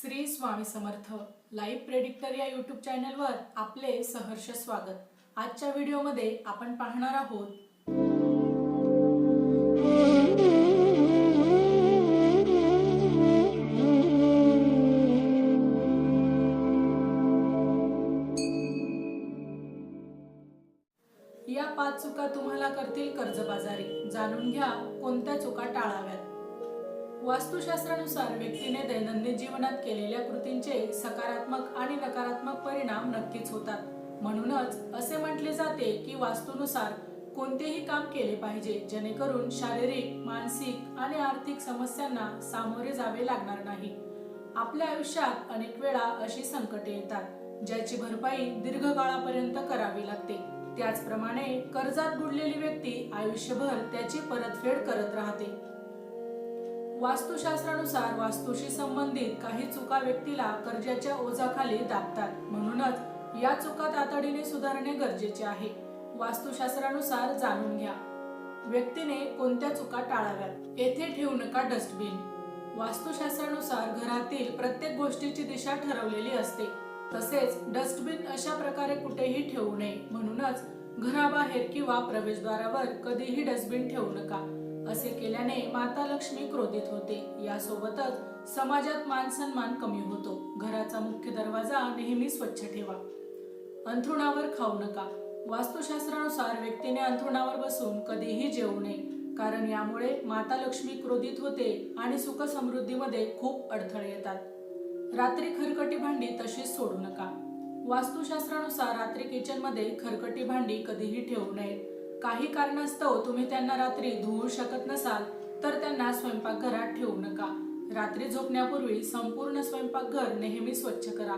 Shri Swami Samarth live predictor या YouTube चॅनलवर आपले सहर्ष स्वागत। आजच्या व्हिडिओमध्ये आपण पाहणार आहोत या 5 चुका तुम्हाला करतील कर्जबाजारी। जाणून घ्या कोणत्या चुका टाळाव्यात। वास्तुशास्त्रानुसार व्यक्तीने दैनंदिन जीवनात केलेल्या कृतींचे सकारात्मक आणि नकारात्मक परिणाम नक्कीच होतात। म्हणूनच असे म्हटले जाते की वास्तूनुसार कोणतेही काम केले पाहिजे जेणेकरून शारीरिक, मानसिक आणि आर्थिक समस्यांना सामोरे जावे लागणार नाही। आपल्या आयुष्यात अनेक वेळा अशी संकटे येतात ज्याची भरपाई दीर्घकाळापर्यंत करावी लागते। त्याचप्रमाणे कर्जात बुडलेली व्यक्ती आयुष्यभर त्याची परतफेड करत राहते। वास्तुशास्त्रानुसार वास्तूशी संबंधित काही चुका व्यक्तीला कर्जाच्या ओझाखाली दाबतात। म्हणूनच या चुका तातडीने सुधारणे गरजेचे आहे। वास्तुशास्त्रानुसार जाणून घ्या व्यक्तीने कोणत्या चुका टाळाव्यात। येथे ठेवू नका डस्टबिन। वास्तुशास्त्रानुसार घरातील प्रत्येक गोष्टीची दिशा ठरवलेली असते, तसेच डस्टबिन अशा प्रकारे कुठेही ठेवू नये। म्हणूनच घराबाहेर किंवा प्रवेशद्वारावर कधीही डस्टबिन ठेवू नका। असे केल्याने माता लक्ष्मी क्रोधित होते। यासोबतच समाजात मान सन्मान कमी होतो। घराचा मुख्य दरवाजा नेहमी स्वच्छ ठेवा। अंथरुणावर खाऊ नका। वास्तुशास्त्रानुसार व्यक्तीने अंथरुणावर बसून कधीही जेवू नये, कारण यामुळे माता लक्ष्मी क्रोधित होते आणि सुख समृद्धीमध्ये खूप अडथळे येतात। रात्री खरकटी भांडी तशीच सोडू नका। वास्तुशास्त्रानुसार रात्री किचनमध्ये खरकटी भांडी कधीही ठेवू नयेत। काही कारणास्तव तुम्ही त्यांना रात्री धुवू शकत नसाल तर त्यांना स्वयंपाकघरात ठेवू नका। रात्री झोपण्यापूर्वी संपूर्ण स्वयंपाकघर नेहमी स्वच्छ करा।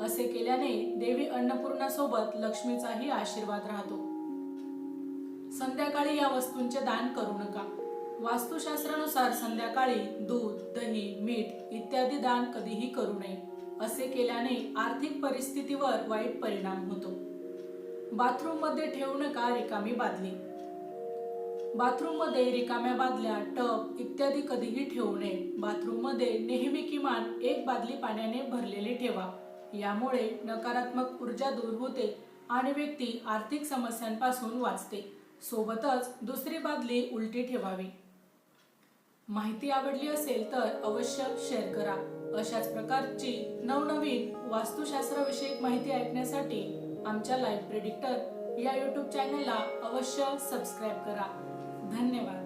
असे केल्याने देवी अन्नपूर्णा सोबत लक्ष्मीचाही आशीर्वाद राहतो। संध्याकाळी या वस्तूंचे दान करू नका। वास्तुशास्त्रानुसार संध्याकाळी दूध, दही, मीठ इत्यादी दान कधीही करू नये। असे केल्याने आर्थिक परिस्थितीवर वाईट परिणाम होतो। बाथरूम मध्ये ठेवू नका रिकामी बादली। बाथरूम मध्ये रिकाम्या बादल्या, टब इत्यादी कधीही ठेवू नये। बाथरूम मध्ये नेहमी किमान एक बादली पाण्याने भरलेली ठेवा। यामुळे नकारात्मक ऊर्जा दूर होते आणि व्यक्ती आर्थिक समस्यांपासून वाचते। सोबतच दुसरी बादली उलटी ठेवावी। माहिती आवडली असेल तर अवश्य शेअर करा। अशाच प्रकारची नवनवीन वास्तुशास्त्राविषयक माहिती ऐकण्यासाठी आमच्या लाईव्ह प्रेडिक्टर या यूट्यूब चॅनलला अवश्य सबस्क्राईब करा। धन्यवाद।